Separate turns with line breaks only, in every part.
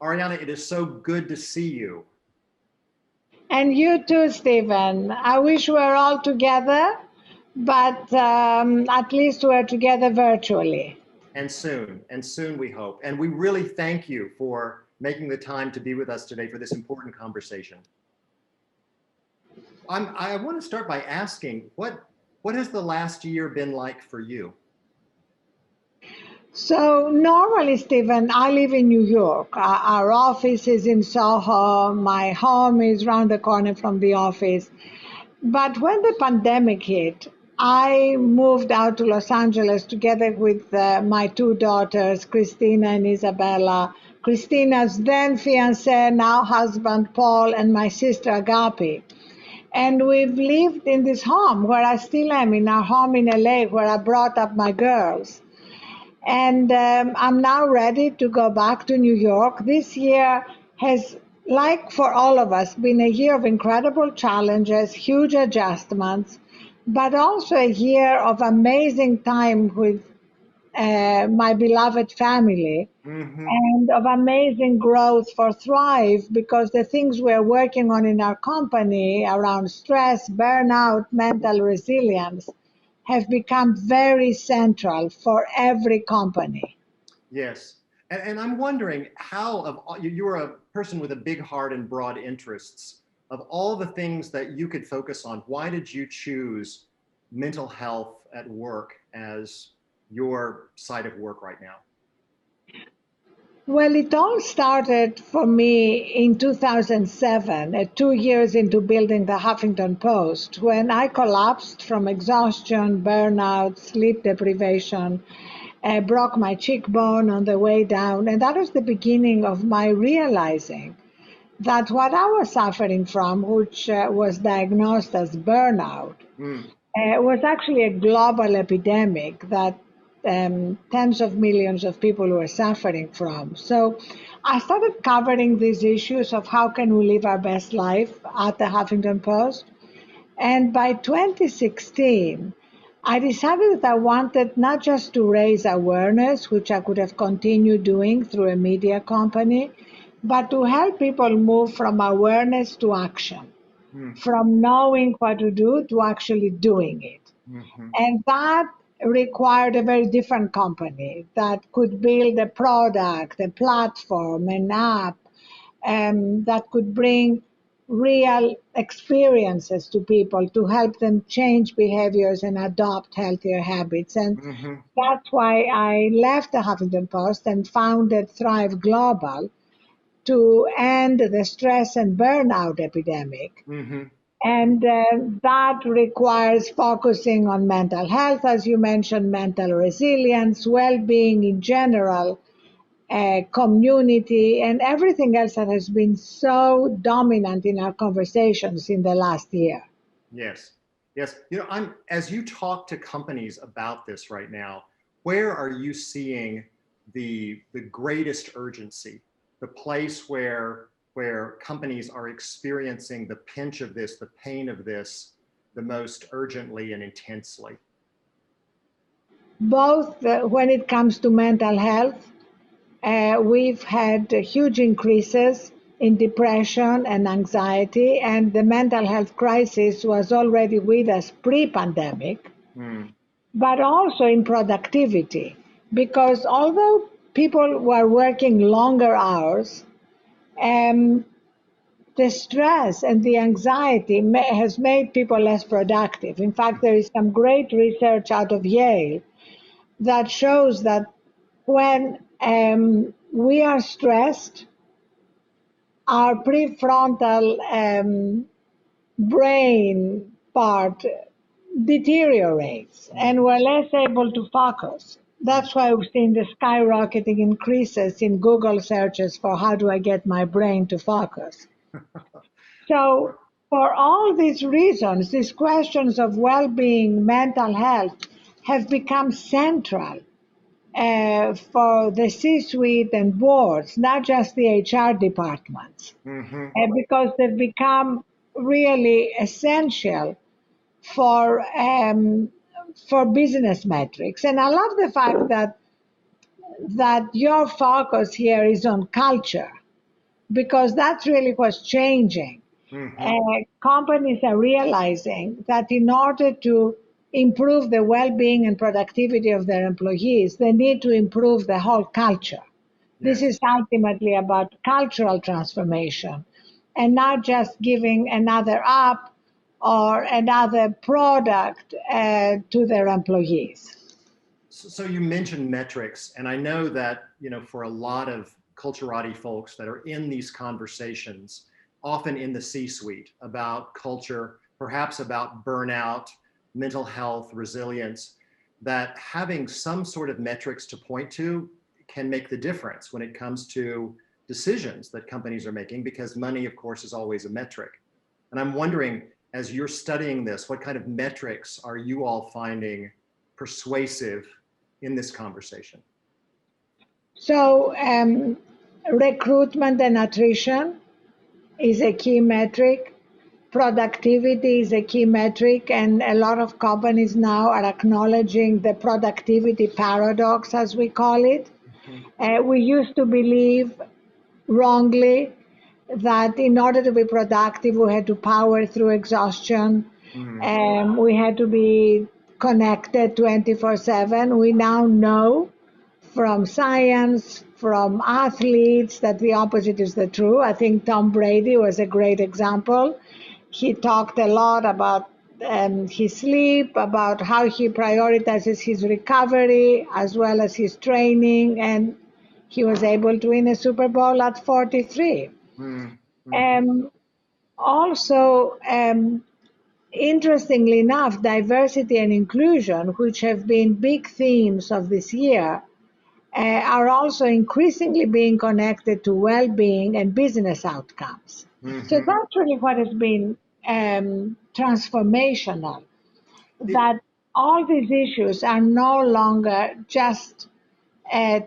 Arianna, it is so good to see you.
And you too, Stephen. I wish we were all together, but at least we're together virtually.
And soon we hope. And we really thank you for making the time to be with us today for this important conversation. I want to start by asking, what has the last year been like for you?
So normally, Stephen, I live in New York. Our office is in Soho. My home is round the corner from the office. But when the pandemic hit, I moved out to Los Angeles together with my two daughters, Christina and Isabella. Christina's then fiancé, now husband, Paul, and my sister, Agape. And we've lived in this home where I still am, in our home in LA, where I brought up my girls. And I'm now ready to go back to New York. This year has, like for all of us, been a year of incredible challenges, huge adjustments, but also a year of amazing time with my beloved family, and of amazing growth for Thrive, because the things we're working on in our company around stress, burnout, mental resilience have become very central for every company.
Yes. And I'm wondering how, you're a person with a big heart and broad interests. Of all the things that you could focus on, why did you choose mental health at work as your side of work right now?
Well, it all started for me in 2007, 2 years into building the Huffington Post, when I collapsed from exhaustion, burnout, sleep deprivation, broke my cheekbone on the way down. And that was the beginning of my realizing that what I was suffering from, which was diagnosed as burnout, was actually a global epidemic that tens of millions of people were suffering from. So I started covering these issues of how can we live our best life at the Huffington Post. And by 2016, I decided that I wanted not just to raise awareness, which I could have continued doing through a media company, but to help people move from awareness to action, from knowing what to do to actually doing it. And that required a very different company that could build a product, a platform, an app, that could bring real experiences to people to help them change behaviors and adopt healthier habits. And that's why I left the Huffington Post and founded Thrive Global to end the stress and burnout epidemic. And that requires focusing on mental health, as you mentioned, mental resilience, well-being in general, community, and everything else that has been so dominant in our conversations in the last year.
Yes, yes. As you talk to companies about this right now, where are you seeing the greatest urgency, the place where companies are experiencing the pinch of this, the pain of this, the most urgently and intensely?
Both when it comes to mental health, we've had huge increases in depression and anxiety, and the mental health crisis was already with us pre-pandemic, but also in productivity, because although people were working longer hours, the stress and the anxiety has made people less productive. In fact, there is some great research out of Yale that shows that when we are stressed, our prefrontal brain part deteriorates and we're less able to focus. That's why we've seen the skyrocketing increases in Google searches for how do I get my brain to focus. So for all these reasons, these questions of well-being, mental health have become central for the C-suite and boards, not just the HR departments, because they've become really essential for business metrics. And I love the fact that your focus here is on culture, because that's really what's changing.
Mm-hmm.
Companies are realizing that in order to improve the well-being and productivity of their employees, they need to improve the whole culture. This
Yes.
is ultimately about cultural transformation and not just giving another app or another product to their employees.
So you mentioned metrics, and I know that, for a lot of Culturati folks that are in these conversations, often in the C-suite about culture, perhaps about burnout, mental health, resilience, that having some sort of metrics to point to can make the difference when it comes to decisions that companies are making, because money, of course, is always a metric. And I'm wondering, as you're studying this, what kind of metrics are you all finding persuasive in this conversation?
So, recruitment and attrition is a key metric. Productivity is a key metric, and a lot of companies now are acknowledging the productivity paradox, as we call it. We used to believe wrongly that in order to be productive, we had to power through exhaustion.
Mm-hmm.
We had to be connected 24/7. We now know from science, from athletes, that the opposite is the true. I think Tom Brady was a great example. He talked a lot about his sleep, about how he prioritizes his recovery as well as his training, and he was able to win a Super Bowl at 43.
Mm-hmm.
Um, Also, interestingly enough, diversity and inclusion, which have been big themes of this year, are also increasingly being connected to well-being and business outcomes. So
Mm-hmm.
that's really what has been transformational,
It,
that all these issues are no longer just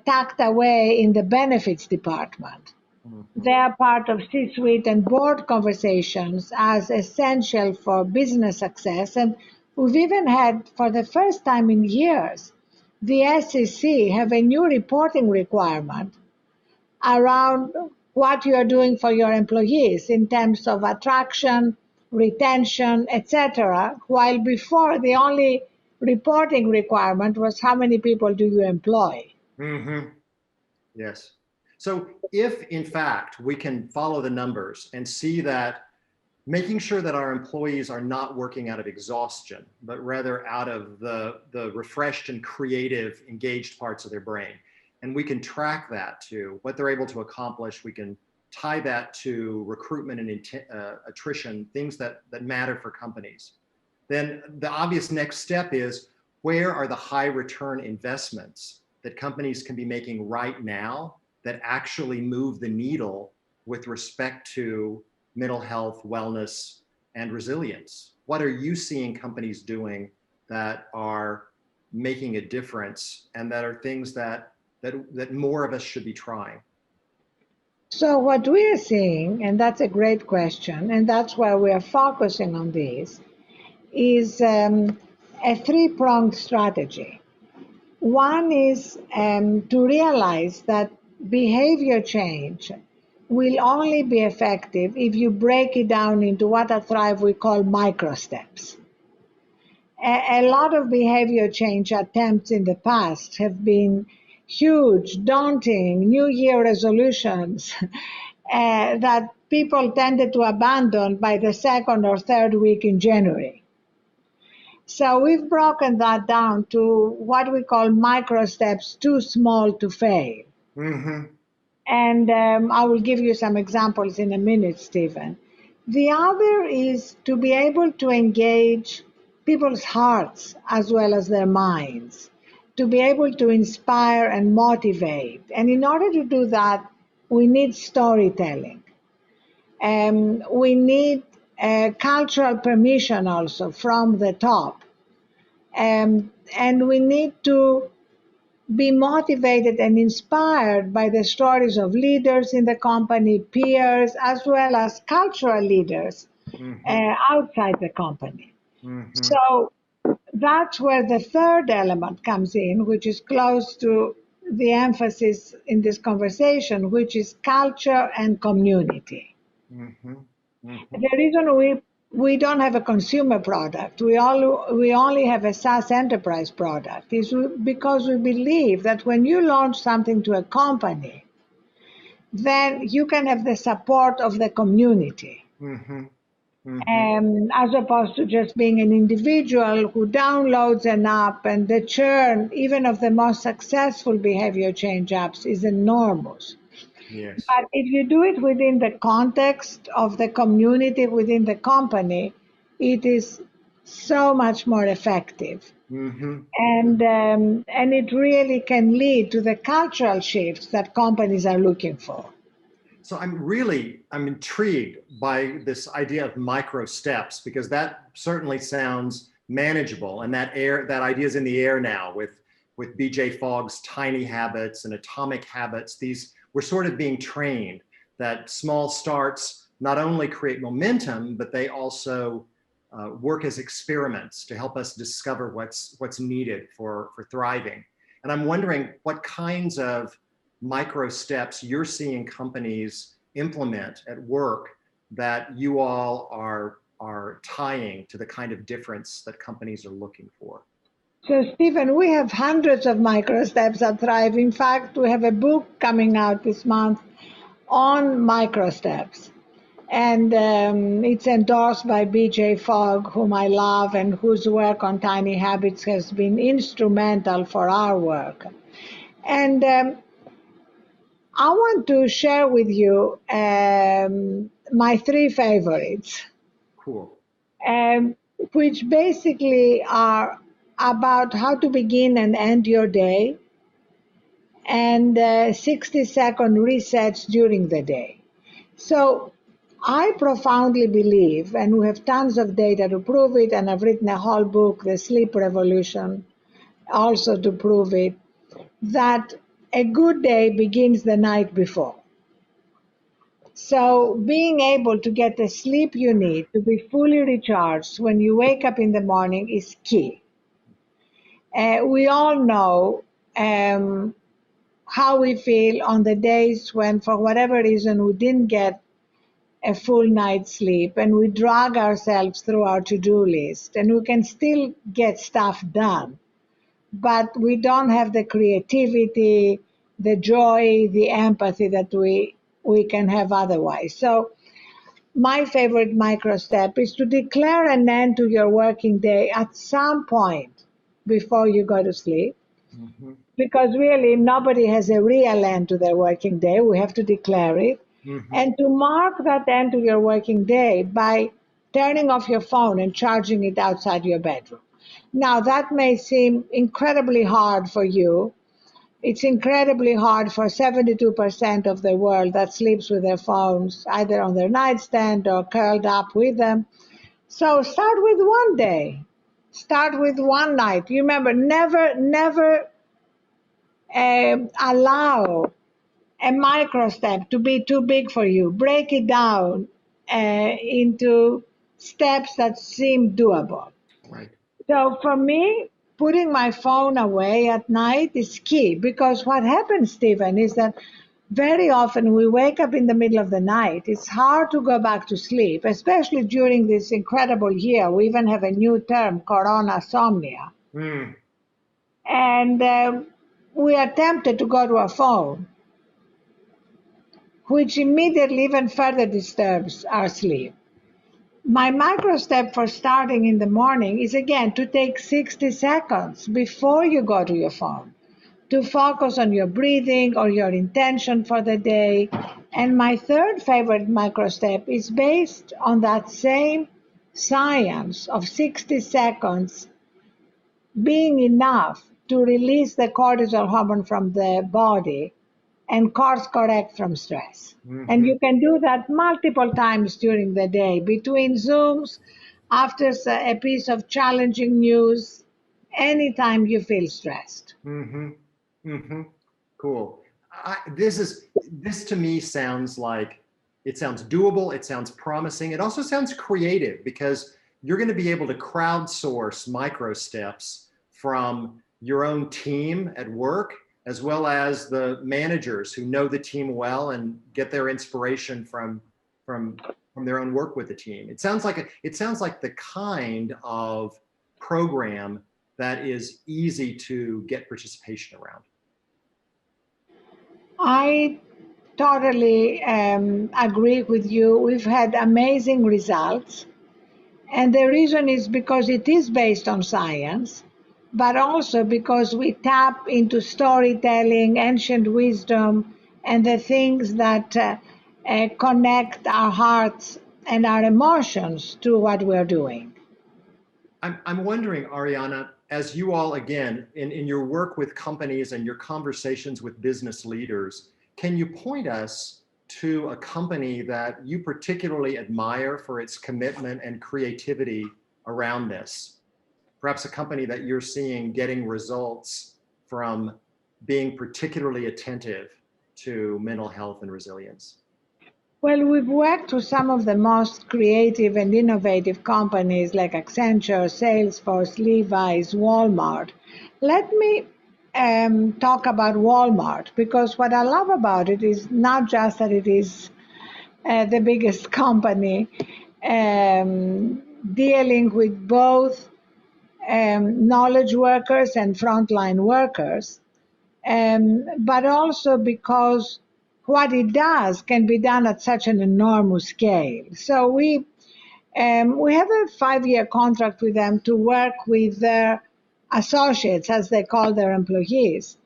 tucked away in the benefits department.
mm-hmm.
They are part of C-suite and board conversations as essential for business success. And we've even had, for the first time in years, the SEC have a new reporting requirement around what you are doing for your employees in terms of attraction, retention, etc. While before the only reporting requirement was how many people do you employ.
Mm-hmm. Yes. So if in fact we can follow the numbers and see that making sure that our employees are not working out of exhaustion, but rather out of the refreshed and creative, engaged parts of their brain, and we can track that to what they're able to accomplish, we can tie that to recruitment and attrition, things that matter for companies, then the obvious next step is, where are the high return investments that companies can be making right now that actually move the needle with respect to mental health, wellness, and resilience? What are you seeing companies doing that are making a difference, and that are things that more of us should be trying?
So what we are seeing, and that's a great question, and that's why we are focusing on this, is a three-pronged strategy. One is to realize that behavior change will only be effective if you break it down into what at Thrive we call microsteps. A lot of behavior change attempts in the past have been huge, daunting, New Year resolutions that people tended to abandon by the second or third week in January. So we've broken that down to what we call micro steps, too small to fail.
Mm-hmm.
And I will give you some examples in a minute, Stephen. The other is to be able to engage people's hearts as well as their minds, to be able to inspire and motivate. And in order to do that, we need storytelling. We need cultural permission also from the top. And we need to be motivated and inspired by the stories of leaders in the company, peers, as well as cultural leaders
Mm-hmm.
outside the company.
Mm-hmm.
So that's where the third element comes in, which is close to the emphasis in this conversation, which is culture and community.
Mm-hmm. Mm-hmm.
The reason we don't have a consumer product, we only have a SaaS enterprise product, is because we believe that when you launch something to a company, then you can have the support of the community.
Mm-hmm. Mm-hmm.
As opposed to just being an individual who downloads an app, and the churn, even of the most successful behavior change apps, is enormous.
Yes.
But if you do it within the context of the community within the company, it is so much more effective.
Mm-hmm.
And it really can lead to the cultural shifts that companies are looking for.
So I'm intrigued by this idea of micro steps, because that certainly sounds manageable, and that idea is in the air now with BJ Fogg's tiny habits and atomic habits. We're sort of being trained that small starts not only create momentum, but they also work as experiments to help us discover what's needed for thriving. And I'm wondering what kinds of micro steps you're seeing companies implement at work that you all are tying to the kind of difference that companies are looking for.
So, Stephen, we have hundreds of micro steps at Thrive. In fact, we have a book coming out this month on micro steps. And it's endorsed by BJ Fogg, whom I love and whose work on tiny habits has been instrumental for our work. And I want to share with you my three favorites.
Cool.
Which basically are about how to begin and end your day, and 60-second resets during the day. So I profoundly believe, and we have tons of data to prove it, and I've written a whole book, The Sleep Revolution, also to prove it, that a good day begins the night before. So being able to get the sleep you need to be fully recharged when you wake up in the morning is key. We all know how we feel on the days when, for whatever reason, we didn't get a full night's sleep, and we drag ourselves through our to-do list, and we can still get stuff done, but we don't have the creativity, the joy, the empathy that we can have otherwise. So my favorite micro step is to declare an end to your working day at some point before you go to sleep.
Mm-hmm.
Because really nobody has a real end to their working day. We have to declare it.
Mm-hmm.
And to mark that end to your working day by turning off your phone and charging it outside your bedroom. Now, that may seem incredibly hard for you. It's incredibly hard for 72% of the world that sleeps with their phones either on their nightstand or curled up with them. So start with one day. Start with one night. You remember, never allow a micro step to be too big for you. Break it down into steps that seem doable.
Right.
So for me, putting my phone away at night is key, because what happens, Stephen, is that very often we wake up in the middle of the night. It's hard to go back to sleep, especially during this incredible year. We even have a new term, coronasomnia.
Mm.
And we are tempted to go to our phone, which immediately even further disturbs our sleep. My micro step for starting in the morning is, again, to take 60 seconds before you go to your phone to focus on your breathing or your intention for the day. And my third favorite micro step is based on that same science of 60 seconds being enough to release the cortisol hormone from the body and course correct from stress.
Mm-hmm.
And you can do that multiple times during the day, between Zooms, after a piece of challenging news, anytime you feel stressed.
Mm-hmm. Mm-hmm. Cool. This to me sounds like, it sounds doable. It sounds promising. It also sounds creative, because you're going to be able to crowdsource micro steps from your own team at work, as well as the managers who know the team well and get their inspiration from their own work with the team. It sounds like the kind of program that is easy to get participation around.
I totally agree with you. We've had amazing results. And the reason is because it is based on science, but also because we tap into storytelling, ancient wisdom, and the things that connect our hearts and our emotions to what we're doing.
I'm wondering, Arianna, as you all, again, in your work with companies and your conversations with business leaders, can you point us to a company that you particularly admire for its commitment and creativity around this? Perhaps a company that you're seeing getting results from being particularly attentive to mental health and resilience.
Well, we've worked with some of the most creative and innovative companies like Accenture, Salesforce, Levi's, Walmart. Let me talk about Walmart, because what I love about it is not just that it is the biggest company dealing with both knowledge workers and frontline workers, but also because what it does can be done at such an enormous scale. So we have a 5-year contract with them to work with their associates, as they call their employees.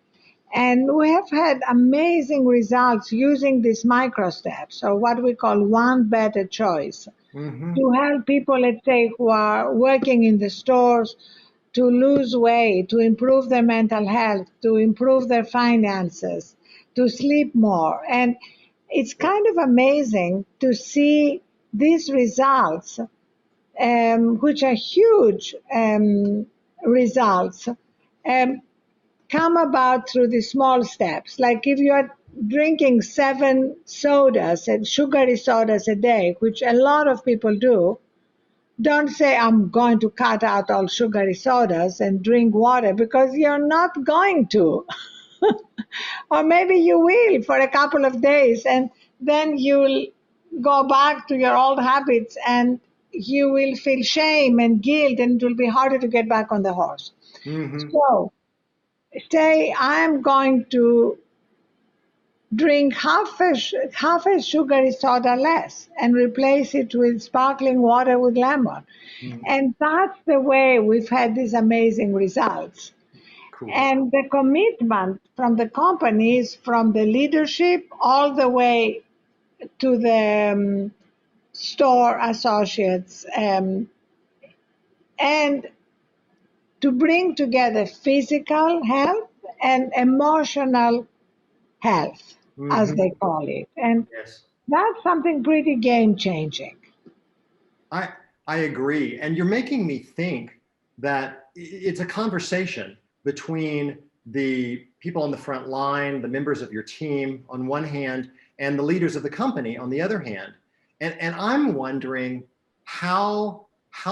And we have had amazing results using these microsteps, or what we call one better choice, to help people, let's say, who are working in the stores to lose weight, to improve their mental health, to improve their finances, to sleep more. And it's kind of amazing to see these results, which are huge results, come about through the small steps. Like if you are drinking 7 sodas and sugary sodas a day, which a lot of people do, don't say, I'm going to cut out all sugary sodas and drink water, because you're not going to. Or maybe you will for a couple of days, and then you'll go back to your old habits, and you will feel shame and guilt, and it will be harder to get back on the horse. So say, I'm going to drink half a sugary soda less and replace it with sparkling water with lemon. And that's the way we've had these amazing results. Cool. And the commitment from the companies, from the leadership, all the way to the store associates, and to bring together physical health and emotional health, as they call it. And that's something pretty game-changing.
I agree. And you're making me think that it's a conversation between the people on the front line, the members of your team on one hand, and the leaders of the company on the other hand. And I'm wondering how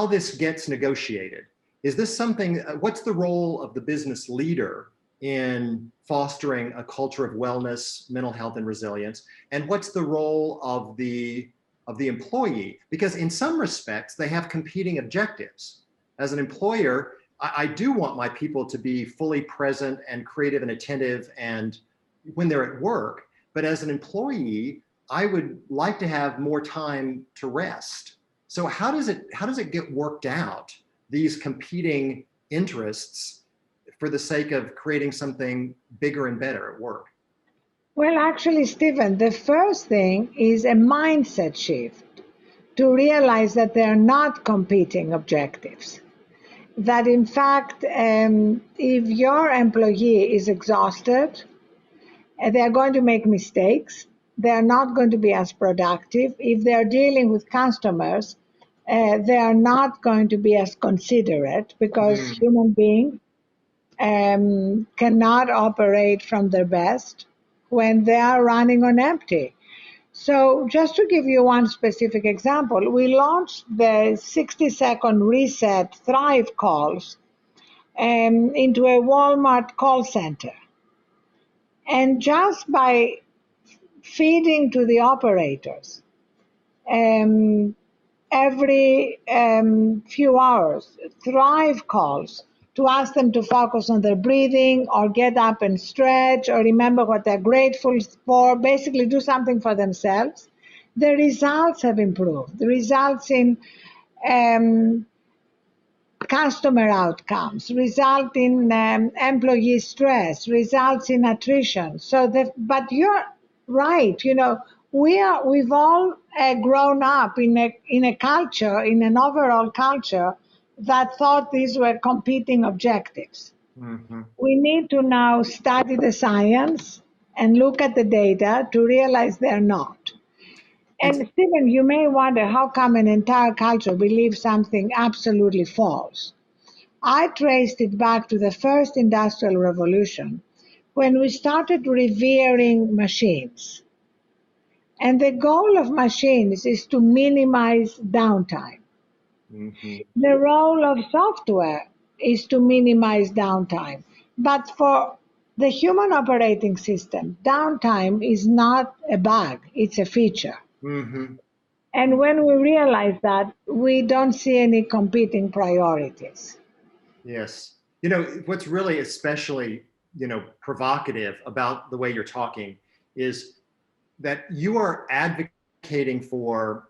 this gets negotiated. Is this something, what's the role of the business leader in fostering a culture of wellness, mental health, and resilience? And what's the role of the employee? Because in some respects, they have competing objectives. As an employer, I do want my people to be fully present and creative and attentive and when they're at work. But as an employee, I would like to have more time to rest. So how does it get worked out, these competing interests, for the sake of creating something bigger and better at work?
Well, actually, Stephen, the first thing is a mindset shift to realize that they're not competing objectives. That in fact, if your employee is exhausted, they're going to make mistakes. They're not going to be as productive. If they're dealing with customers, they are not going to be as considerate, because human beings cannot operate from their best when they are running on empty. So just to give you one specific example, we launched the 60-second reset Thrive calls into a Walmart call center. And just by feeding to the operators um, every few hours, thrive calls to ask them to focus on their breathing or get up and stretch or remember what they're grateful for, basically do something for themselves, the results have improved. The results in um, customer outcomes, result in employee stress, results in attrition. So but you're right. We've all grown up in a culture, in an overall culture that thought these were competing objectives.
Mm-hmm.
We need to now study the science and look at the data to realize they're not.
And
And Stephen, you may wonder how come an entire culture believes something absolutely false. I traced it back to the first industrial revolution when we started revering machines. And the goal of machines is to minimize downtime.
mm-hmm.
The role of software is to minimize downtime. But for the human operating system, downtime is not a bug, it's a feature.
Mm-hmm.
And when we realize that, we don't see any competing priorities.
Yes. What's really especially, provocative about the way you're talking is that you are advocating for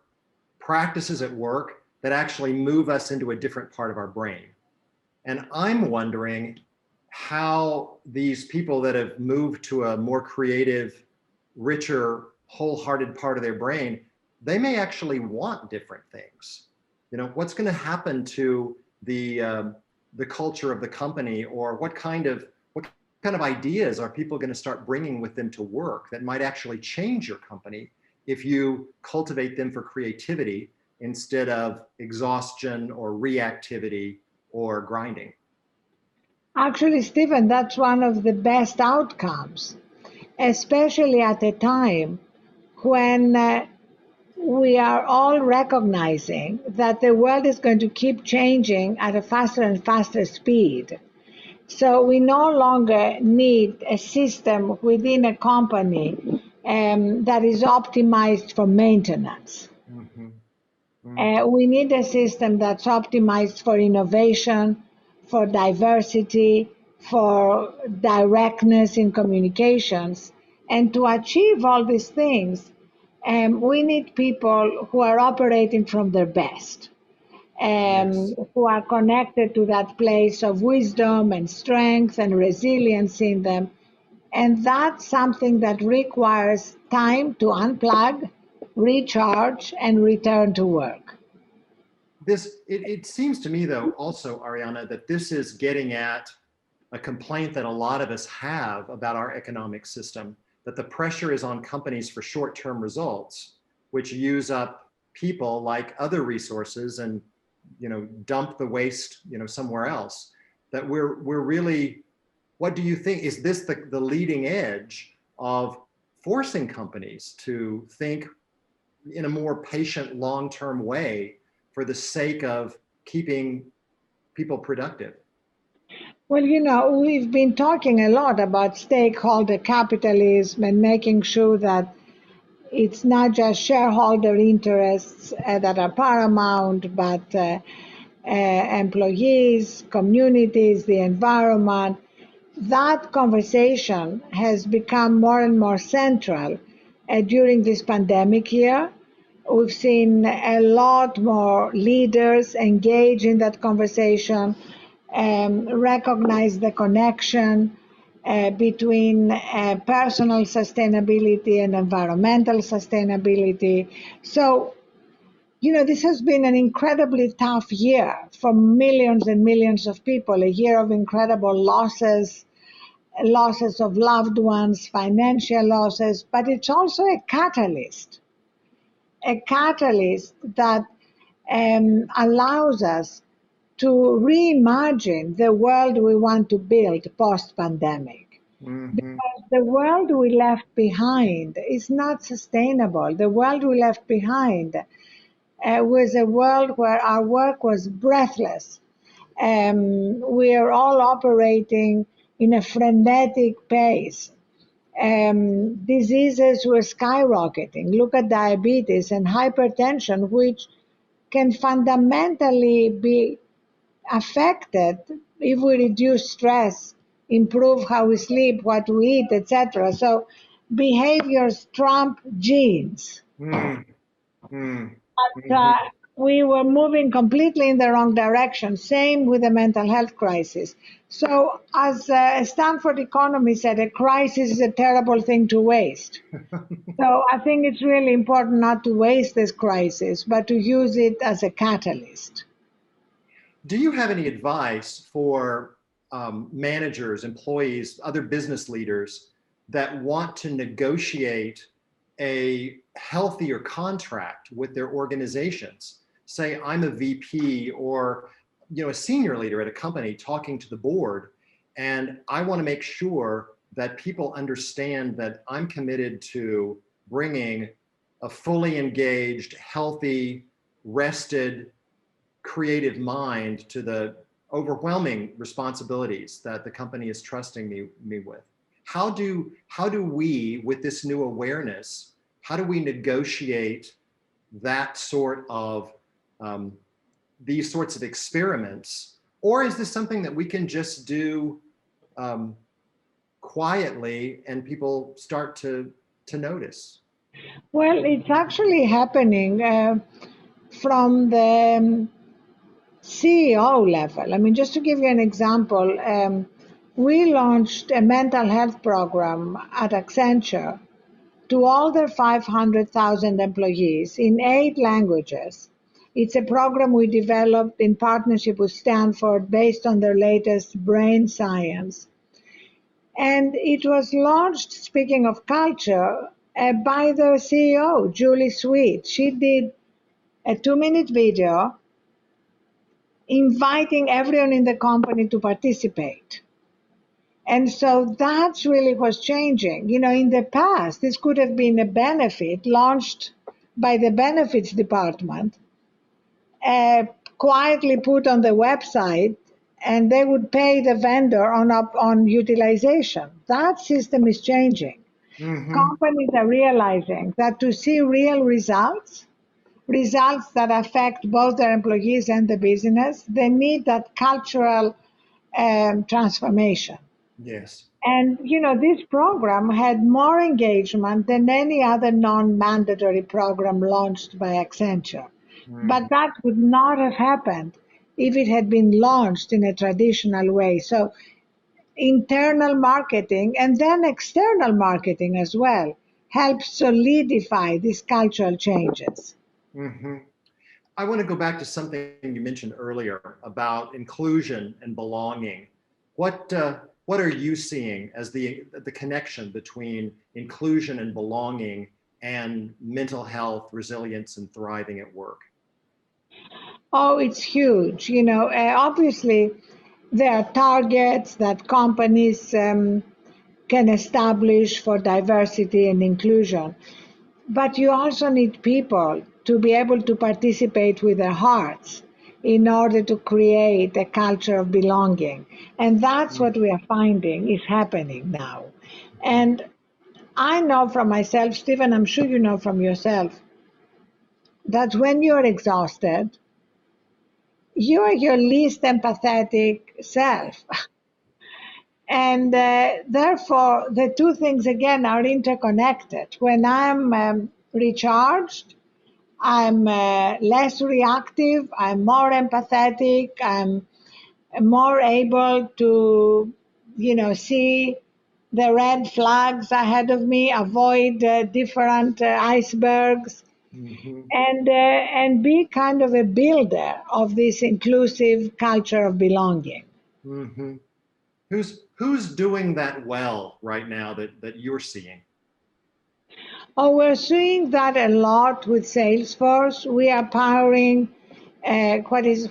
practices at work that actually move us into a different part of our brain. And I'm wondering how these people that have moved to a more creative, richer, wholehearted part of their brain, they may actually want different things. What's going to happen to the culture of the company, or what kind of ideas are people going to start bringing with them to work that might actually change your company if you cultivate them for creativity instead of exhaustion or reactivity or grinding?
Actually, Stephen, that's one of the best outcomes, especially at a time when we are all recognizing that the world is going to keep changing at a faster and faster speed. So we no longer need a system within a company that is optimized for maintenance.
Mm-hmm. Mm-hmm.
We need a system that's optimized for innovation, for diversity, for directness in communications. And to achieve all these things, we need people who are operating from their best,
Yes.
who are connected to that place of wisdom and strength and resilience in them. And that's something that requires time to unplug, recharge, and return to work.
It seems to me, though, also, Arianna, that this is getting at a complaint that a lot of us have about our economic system, that the pressure is on companies for short-term results, which use up people like other resources and dump the waste somewhere else. That we're really, what do you think? Is this the leading edge of forcing companies to think in a more patient, long-term way for the sake of keeping people productive?
Well, we've been talking a lot about stakeholder capitalism and making sure that it's not just shareholder interests that are paramount, but employees, communities, the environment. That conversation has become more and more central during this pandemic year. We've seen a lot more leaders engage in that conversation, recognize the connection between personal sustainability and environmental sustainability. So, this has been an incredibly tough year for millions and millions of people, a year of incredible losses of loved ones, financial losses, but it's also a catalyst that allows us to reimagine the world we want to build post-pandemic.
Mm-hmm.
Because the world we left behind is not sustainable. The world we left behind was a world where our work was breathless. We are all operating in a frenetic pace. Diseases were skyrocketing. Look at diabetes and hypertension, which can fundamentally be affected if we reduce stress, improve how we sleep, what we eat, etc. So behaviors trump genes.
Mm, mm,
But
mhm.
we were moving completely in the wrong direction. Same with the mental health crisis. So, as a Stanford economist said, a crisis is a terrible thing to waste. So, I think it's really important not to waste this crisis, but to use it as a catalyst.
Do you have any advice for managers, employees, other business leaders that want to negotiate a healthier contract with their organizations? Say I'm a VP or a senior leader at a company talking to the board, and I want to make sure that people understand that I'm committed to bringing a fully engaged, healthy, rested, creative mind to the overwhelming responsibilities that the company is trusting me with. How do we, with this new awareness, how do we negotiate that sort of these sorts of experiments? Or is this something that we can just do um, quietly and people start to notice?
Well, it's actually happening from the CEO level. I mean, just to give you an example, we launched a mental health program at Accenture to all their 500,000 employees in 8 languages. It's a program we developed in partnership with Stanford based on their latest brain science. And it was launched, speaking of culture, by the CEO, Julie Sweet. She did a 2-minute video inviting everyone in the company to participate. And so that's really what's changing. In the past, this could have been a benefit launched by the benefits department, uh, quietly put on the website, and they would pay the vendor on utilization. That system is changing.
Mm-hmm.
Companies are realizing that to see real results that affect both their employees and the business, they need that cultural transformation.
Yes.
And this program had more engagement than any other non-mandatory program launched by Accenture.
Mm-hmm.
But that would not have happened if it had been launched in a traditional way. So internal marketing and then external marketing as well helps solidify these cultural changes.
Mm-hmm. I want to go back to something you mentioned earlier about inclusion and belonging. What are you seeing as the connection between inclusion and belonging and mental health, resilience, and thriving at work?
Oh, it's huge. Obviously, there are targets that companies can establish for diversity and inclusion. But you also need people to be able to participate with their hearts in order to create a culture of belonging. And that's what we are finding is happening now. And I know from myself, Stephen, I'm sure you know from yourself, that when you're exhausted, you're your least empathetic self. And therefore, the two things again are interconnected. When I'm recharged, I'm less reactive, I'm more empathetic, I'm more able to, see the red flags ahead of me, avoid different icebergs,
Mm-hmm.
and be kind of a builder of this inclusive culture of belonging.
Mm-hmm. Who's doing that well right now that you're seeing?
Oh, we're seeing that a lot with Salesforce. We are powering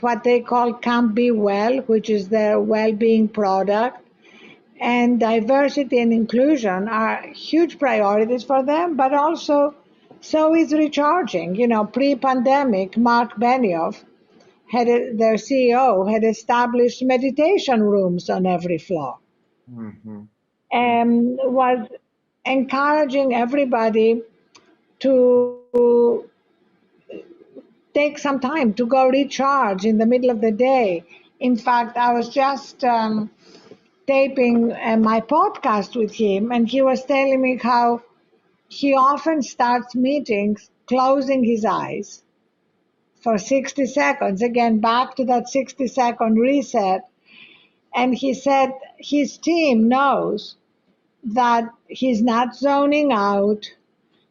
what they call Camp Be Well, which is their well-being product. And diversity and inclusion are huge priorities for them, but also so is recharging. Pre-pandemic, Mark Benioff, their CEO, had established meditation rooms on every floor.
Mm-hmm.
Was encouraging everybody to take some time to go recharge in the middle of the day. In fact, I was just taping my podcast with him, and he was telling me how he often starts meetings closing his eyes for 60 seconds, again, back to that 60-second reset. And he said his team knows that he's not zoning out,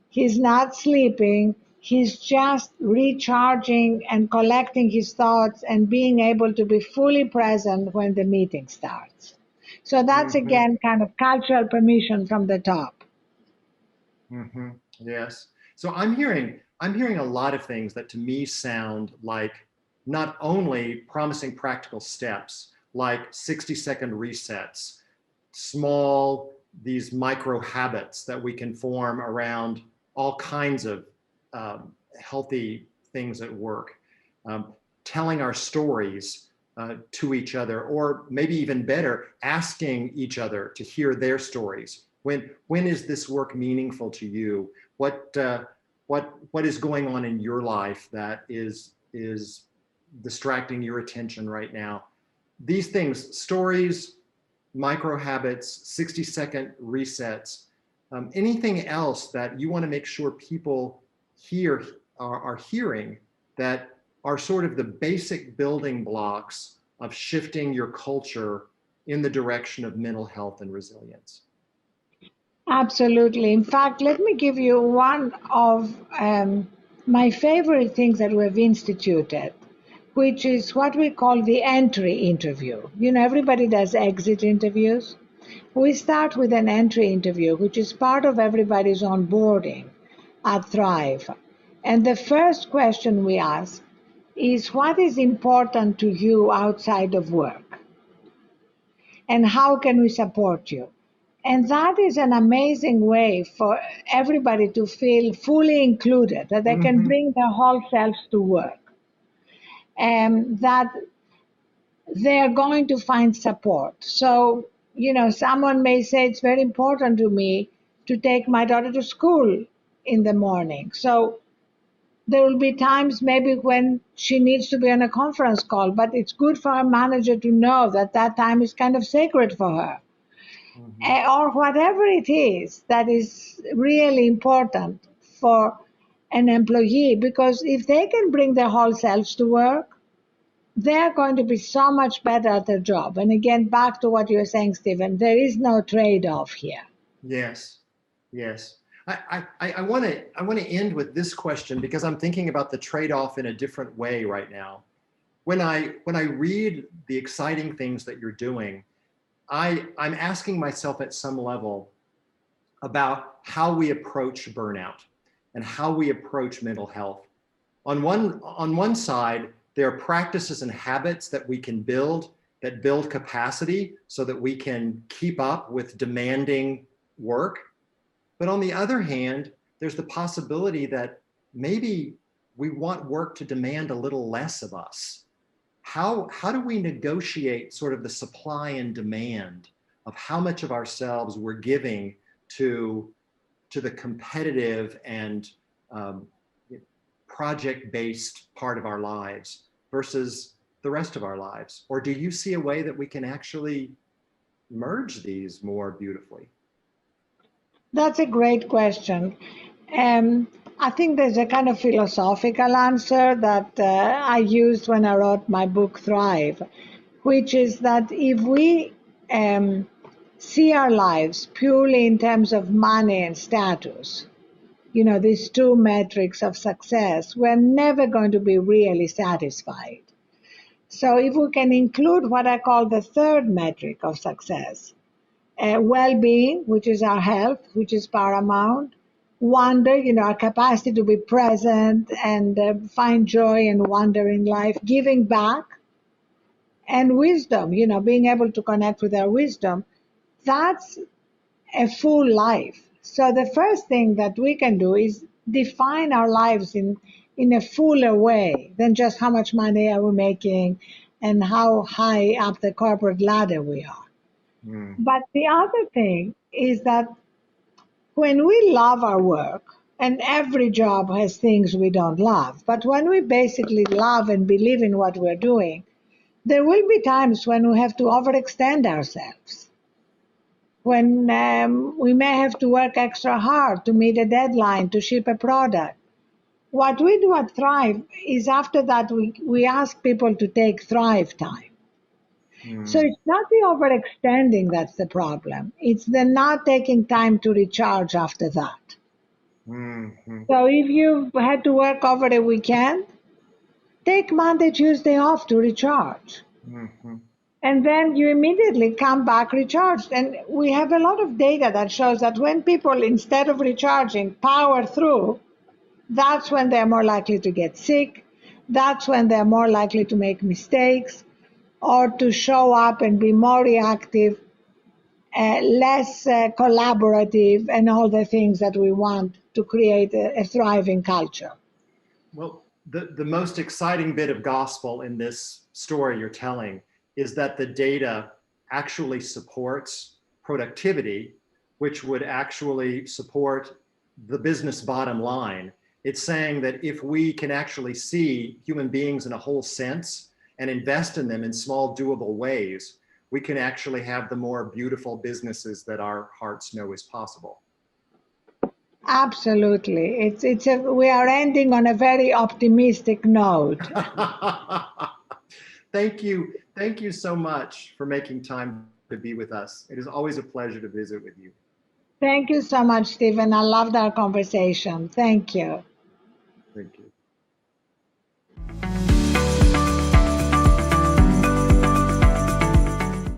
he's not sleeping, he's just recharging and collecting his thoughts and being able to be fully present when the meeting starts. So that's
Mm-hmm.
again kind of cultural permission from the top.
Mm-hmm. Yes. So I'm hearing a lot of things that to me sound like not only promising practical steps, like 60-second resets, small, these micro habits that we can form around all kinds of healthy things at work, um, telling our stories to each other, or maybe even better, asking each other to hear their stories. When is this work meaningful to you? What is going on in your life that is distracting your attention right now? These things, stories, micro habits, 60-second resets, anything else that you want to make sure people are hearing that are sort of the basic building blocks of shifting your culture in the direction of mental health and resilience.
Absolutely. In fact, let me give you one of my favorite things that we've instituted, which is what we call the entry interview. You know, everybody does exit interviews. We start with an entry interview, which is part of everybody's onboarding at Thrive. And the first question we ask is, what is important to you outside of work? And how can we support you? And that is an amazing way for everybody to feel fully included, that they can
Mm-hmm.
bring their whole selves to work, and that they're going to find support. So, you know, someone may say it's very important to me to take my daughter to school in the morning. So there will be times maybe when she needs to be on a conference call, but it's good for her manager to know that that time is kind of sacred for her.
Mm-hmm.
Or whatever it is that is really important for an employee, because if they can bring their whole selves to work, they're going to be so much better at their job. And again, back to what you were saying, Stephen, there is no trade-off here.
Yes, yes. I want to end with this question because I'm thinking about the trade-off in a different way right now. When I read the exciting things that you're doing, I'm asking myself at some level about how we approach burnout and how we approach mental health. On one side, there are practices and habits that we can build that build capacity so that we can keep up with demanding work. But on the other hand, there's the possibility that maybe we want work to demand a little less of us. How do we negotiate sort of the supply and demand of how much of ourselves we're giving to the competitive and um, project-based part of our lives versus the rest of our lives? Or do you see a way that we can actually merge these more beautifully?
That's a great question. Um, I think there's a kind of philosophical answer that I used when I wrote my book Thrive, which is that if we see our lives purely in terms of money and status, you know, these two metrics of success, we're never going to be really satisfied. So if we can include what I call the third metric of success, well-being, which is our health, which is paramount, wonder, you know, our capacity to be present and find joy and wonder in life, giving back, and wisdom, you know, being able to connect with our wisdom, that's a full life. So the first thing that we can do is define our lives in a fuller way than just how much money are we making and how high up the corporate ladder we are.
Mm.
But the other thing is that When we love our work, and every job has things we don't love, but when we basically love and believe in what we're doing, there will be times when we have to overextend ourselves, when we may have to work extra hard to meet a deadline to ship a product. What we do at Thrive is after that, we ask people to take Thrive time. So
Mm,
it's not the overextending that's the problem. It's the not taking time to recharge after that.
mhm,
So if you've had to work over the weekend, take Monday, Tuesday off to recharge.
mhm.
And then you immediately come back recharged. And we have a lot of data that shows that when people, instead of recharging, power through, that's when they're more likely to get sick. That's when they're more likely to make mistakes or to show up and be more reactive, less collaborative, and all the things that we want to create a thriving culture.
Well, the most exciting bit of gospel in this story you're telling is that the data actually supports productivity, which would actually support the business bottom line. It's saying that if we can actually see human beings in a whole sense and invest in them in small, doable ways, we can actually have the more beautiful businesses that our hearts know is possible.
Absolutely. We are ending on a very optimistic note.
Thank you. Thank you so much for making time to be with us. It is always a pleasure to visit with you.
Thank you so much, Stephen. I loved our conversation. Thank you.
Thank you.